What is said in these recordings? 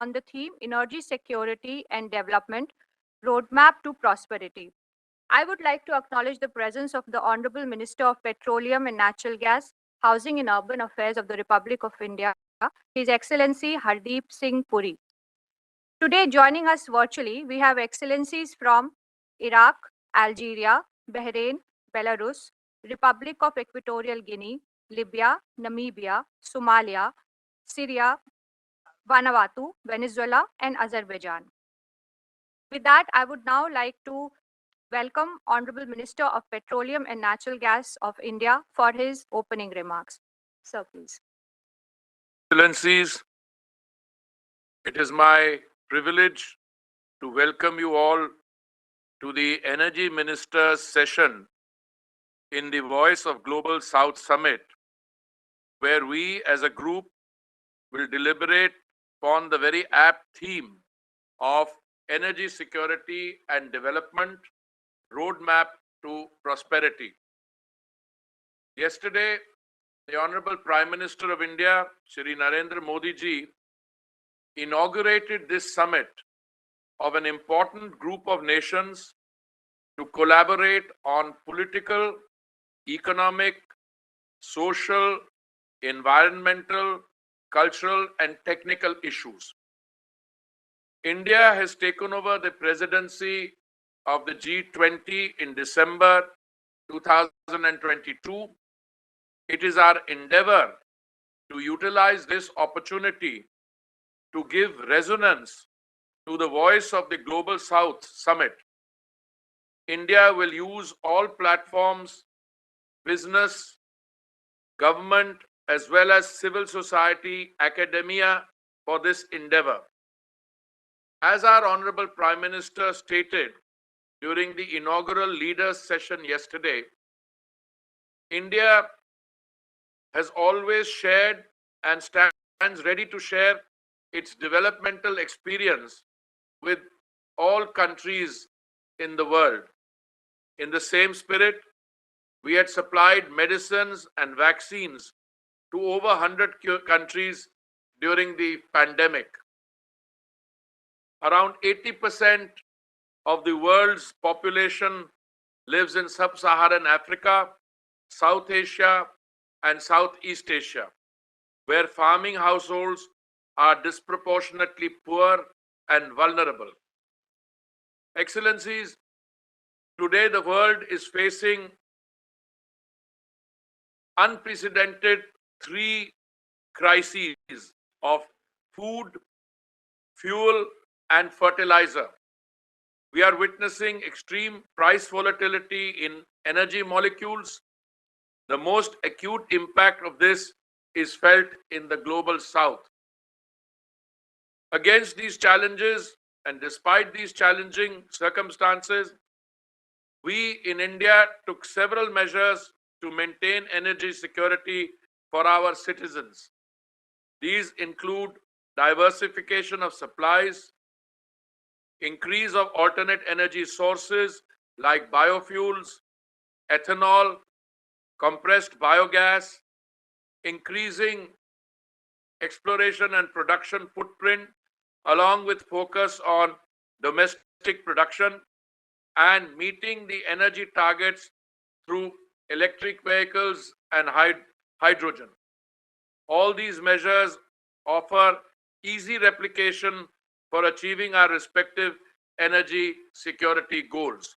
on the theme Energy Security and Development Roadmap to Prosperity. I would like to acknowledge the presence of the Honorable Minister of Petroleum and Natural Gas, Housing and Urban Affairs of the Republic of India, His Excellency Hardeep Singh Puri. Today, joining us virtually, we have excellencies from Iraq, Algeria, Bahrain, Belarus, Republic of Equatorial Guinea, Libya, Namibia, Somalia, Syria, Vanuatu, Venezuela, and Azerbaijan. With that, I would now like to welcome Honorable Minister of Petroleum and Natural Gas of India for his opening remarks. Sir, please. Excellencies, it is my privilege to welcome you all to the Energy Ministers session in the Voice of Global South Summit, where we as a group will deliberate upon the very apt theme of energy security and development roadmap to prosperity. Yesterday, the Honorable Prime Minister of India, Shri Narendra Modi ji, inaugurated this summit of an important group of nations to collaborate on political, economic, social, environmental, cultural, and technical issues. India has taken over the presidency of the G20 in December 2022. It is our endeavor to utilize this opportunity to give resonance to the voice of the Global South Summit. India will use all platforms, business, government, as well as civil society, academia, for this endeavor. As our Honorable Prime Minister stated during the inaugural leaders session yesterday, India has always shared and stands ready to share its developmental experience with all countries in the world. In the same spirit, we had supplied medicines and vaccines to over 100 countries during the pandemic. Around 80% of the world's population lives in sub-Saharan Africa, South Asia, and Southeast Asia, where farming households are disproportionately poor and vulnerable. Excellencies, today the world is facing unprecedented three crises of food, fuel, and fertilizer. We are witnessing extreme price volatility in energy molecules. The most acute impact of this is felt in the global south. Against these challenges, and despite these challenging circumstances, we in India took several measures to maintain energy security for our citizens. These include diversification of supplies, increase of alternate energy sources like biofuels, ethanol, compressed biogas, increasing exploration and production footprint, along with focus on domestic production, and meeting the energy targets through electric vehicles and hydrogen. All these measures offer easy replication for achieving our respective energy security goals.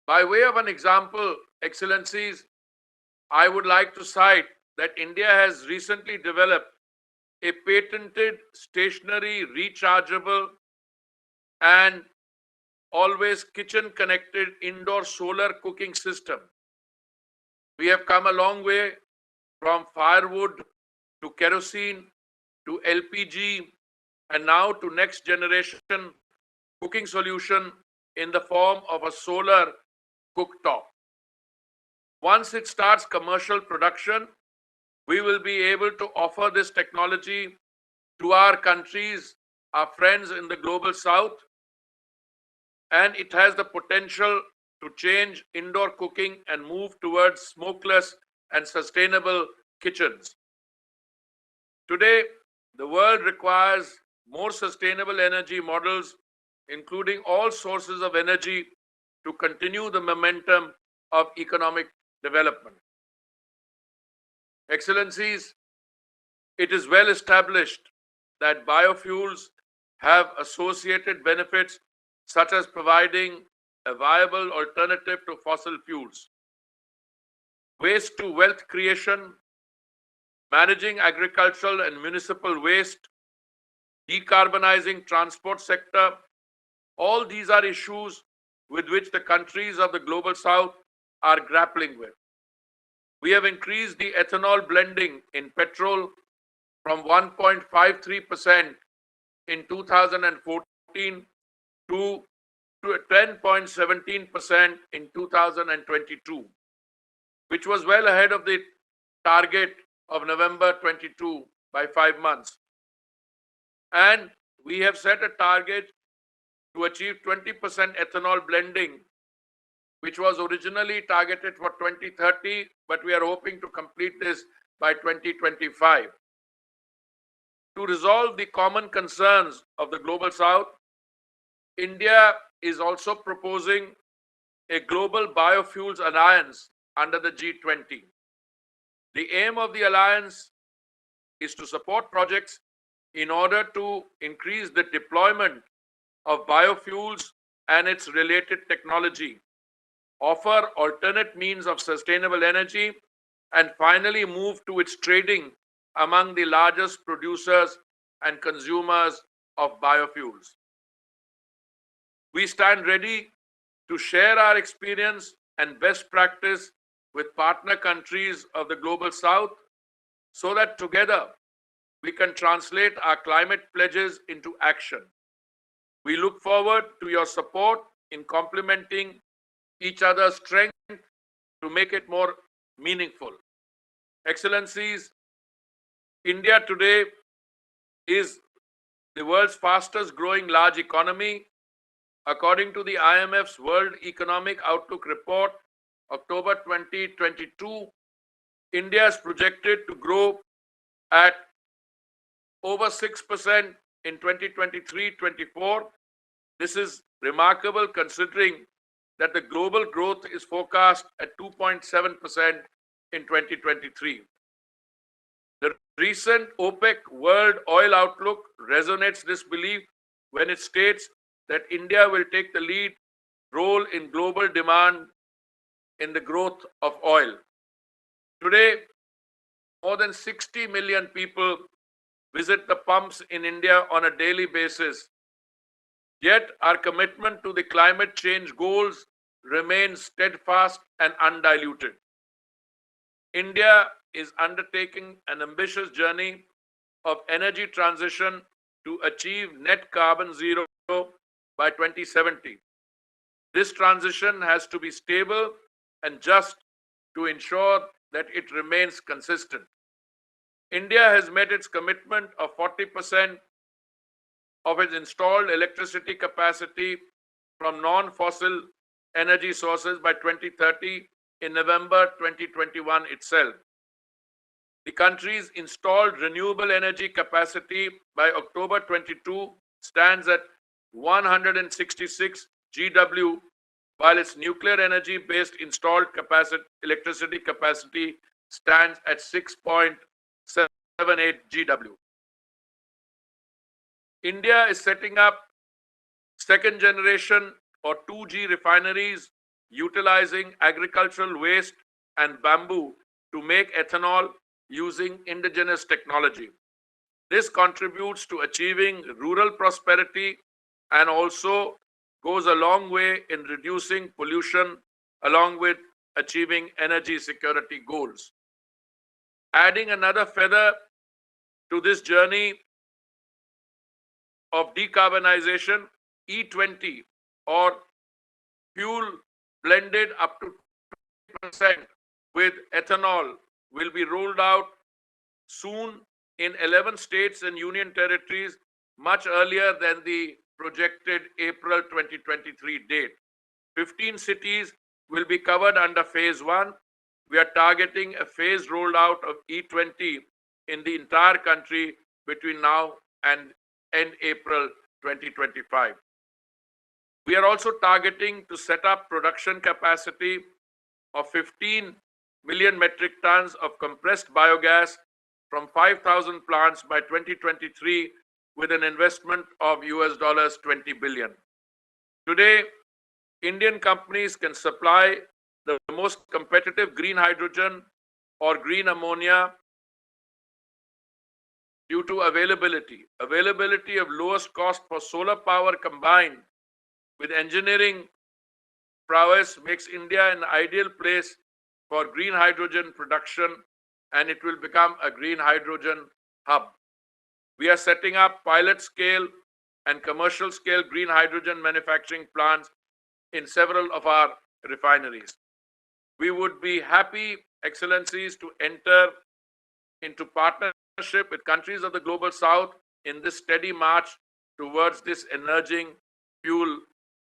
By way of an example, Excellencies, I would like to cite that India has recently developed a patented stationary rechargeable and always kitchen connected indoor solar cooking system. We have come a long way from firewood to kerosene to LPG and now to next generation cooking solution in the form of a solar cooktop. Once it starts commercial production, we will be able to offer this technology to our countries, our friends in the global south, and it has the potential to change indoor cooking and move towards smokeless and sustainable kitchens. Today, The world requires more sustainable energy models, including all sources of energy, to continue the momentum of economic development. Excellencies, it is well established that biofuels have associated benefits such as providing a viable alternative to fossil fuels, waste to wealth creation, managing agricultural and municipal waste, decarbonizing transport sector. All these are issues with which the countries of the global south are grappling with. We have increased the ethanol blending in petrol from 1.53% in 2014 to 10.17% in 2022, which was well ahead of the target of November 22 by 5 months. And we have set a target to achieve 20% ethanol blending, which was originally targeted for 2030, but we are hoping to complete this by 2025. To resolve the common concerns of the global south, India is also proposing a global biofuels alliance under the G20. The aim of the alliance is to support projects in order to increase the deployment of biofuels and its related technology, offer alternate means of sustainable energy, and finally move to its trading among the largest producers and consumers of biofuels. We stand ready to share our experience and best practice with partner countries of the global south so that together we can translate our climate pledges into action. We look forward to your support in complementing each other's strength to make it more meaningful. Excellencies, India today is the world's fastest growing large economy. According to the IMF's World Economic Outlook report, October 2022, India is projected to grow at over 6% in 2023-24. This is remarkable considering that the global growth is forecast at 2.7% in 2023. The recent OPEC World Oil Outlook resonates this belief when it states that India will take the lead role in global demand in the growth of oil. Today, more than 60 million people visit the pumps in India on a daily basis. Yet our commitment to the climate change goals remains steadfast and undiluted. India is undertaking an ambitious journey of energy transition to achieve net carbon zero by 2070. This transition has to be stable and just to ensure that it remains consistent. India has met its commitment of 40% of its installed electricity capacity from non-fossil energy sources by 2030 in November 2021 itself. The country's installed renewable energy capacity by October 22 stands at 166 GW, while its nuclear energy-based installed electricity capacity stands at 6.78 GW. India is setting up second generation or 2G refineries utilizing agricultural waste and bamboo to make ethanol using indigenous technology. This contributes to achieving rural prosperity and also goes a long way in reducing pollution along with achieving energy security goals. Adding another feather to this journey of decarbonization, E20 or fuel blended up to 20% with ethanol will be rolled out soon in 11 states and union territories, much earlier than the projected April 2023 date. 15 cities will be covered under phase 1. We are targeting a phased rollout of E20 in the entire country between now and end April 2025. We are also targeting to set up production capacity of 15 million metric tons of compressed biogas from 5,000 plants by 2023 with an investment of US 20 billion. Today, Indian companies can supply the most competitive green hydrogen or green ammonia due to availability of lowest cost for solar power combined with engineering prowess makes India an ideal place for green hydrogen production, and it will become a green hydrogen hub. We are setting up pilot scale and commercial scale green hydrogen manufacturing plants in several of our refineries. We would be happy, Excellencies, to enter into partnership with countries of the global south in this steady march towards this emerging fuel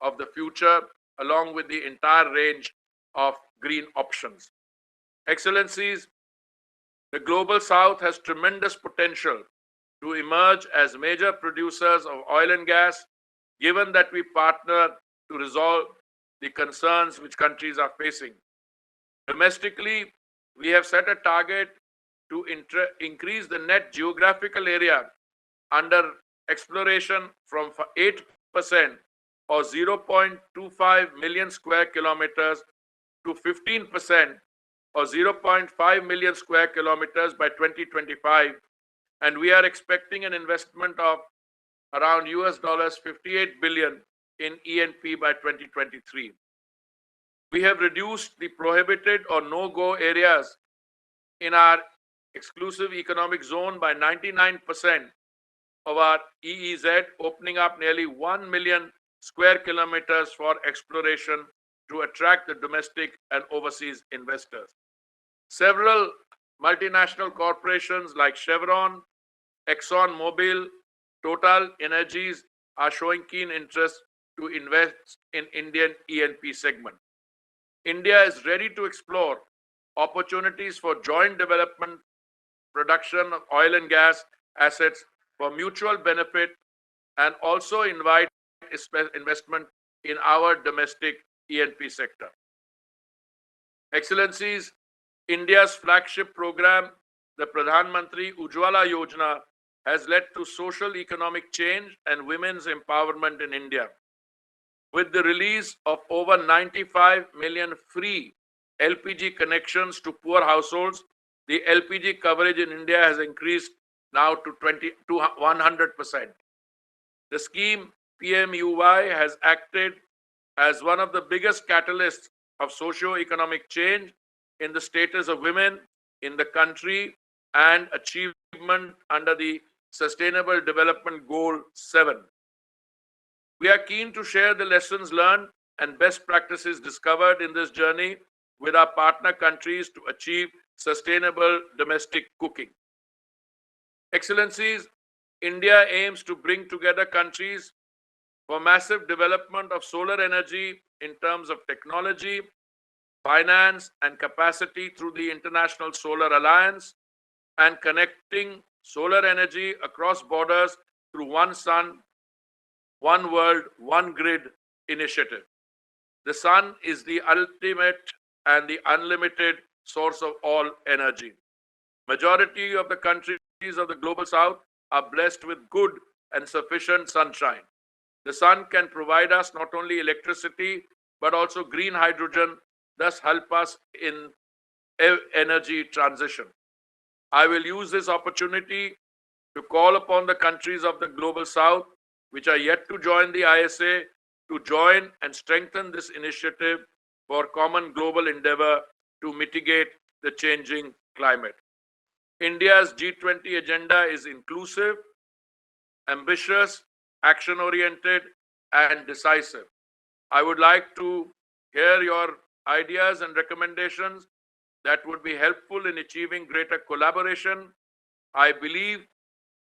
of the future, along with the entire range of green options. Excellencies, the global south has tremendous potential to emerge as major producers of oil and gas, given that we partner to resolve the concerns which countries are facing. Domestically, we have set a target to increase the net geographical area under exploration from 8% or 0.25 million square kilometers to 15% or 0.5 million square kilometers by 2025. And we are expecting an investment of around US 58 billion in E&P by 2023. We have reduced the prohibited or no-go areas in our exclusive economic zone by 99% of our EEZ, opening up nearly 1 million square kilometers for exploration to attract the domestic and overseas investors. Several multinational corporations like Chevron, ExxonMobil, Total Energies are showing keen interest to invest in Indian E&P segment. India is ready to explore opportunities for joint development, production of oil and gas assets for mutual benefit, and also invite investment in our domestic E&P sector. Excellencies, India's flagship program, the Pradhan Mantri Ujjwala Yojana, has led to social economic change and women's empowerment in India. With the release of over 95 million free LPG connections to poor households, the LPG coverage in India has increased now to 100%. The scheme PMUY has acted as one of the biggest catalysts of socio-economic change in the status of women in the country and achievement under the Sustainable Development Goal 7. We are keen to share the lessons learned and best practices discovered in this journey with our partner countries to achieve sustainable domestic cooking. Excellencies, India aims to bring together countries for massive development of solar energy in terms of technology, finance, and capacity through the International Solar Alliance and connecting solar energy across borders through One Sun, One World, One Grid initiative. The sun is the ultimate and the unlimited source of all energy. Majority of the countries of the global south are blessed with good and sufficient sunshine. The sun can provide us not only electricity, but also green hydrogen, thus help us in energy transition. I will use this opportunity to call upon the countries of the global south, which are yet to join the ISA, to join and strengthen this initiative for common global endeavor to mitigate the changing climate. India's G20 agenda is inclusive, ambitious, action-oriented, and decisive. I would like to hear your ideas and recommendations that would be helpful in achieving greater collaboration. I believe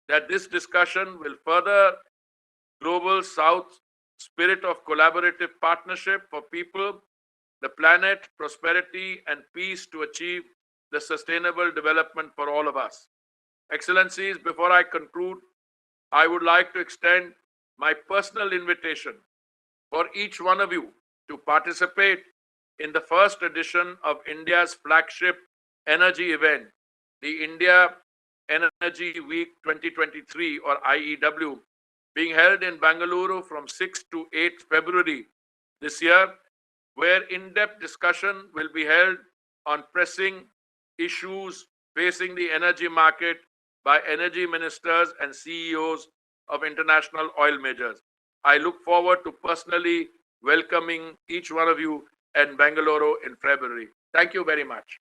that this discussion will further global South spirit of collaborative partnership for people, the planet, prosperity, and peace to achieve the sustainable development for all of us. Excellencies, before I conclude, I would like to extend my personal invitation for each one of you to participate in the first edition of India's flagship energy event, the India Energy Week 2023 or IEW, being held in Bangalore from 6 to 8 February this year, where in depth discussion will be held on pressing issues facing the energy market by energy ministers and CEOs of international oil majors. I look forward to personally welcoming each one of you in Bangalore in February. Thank you very much.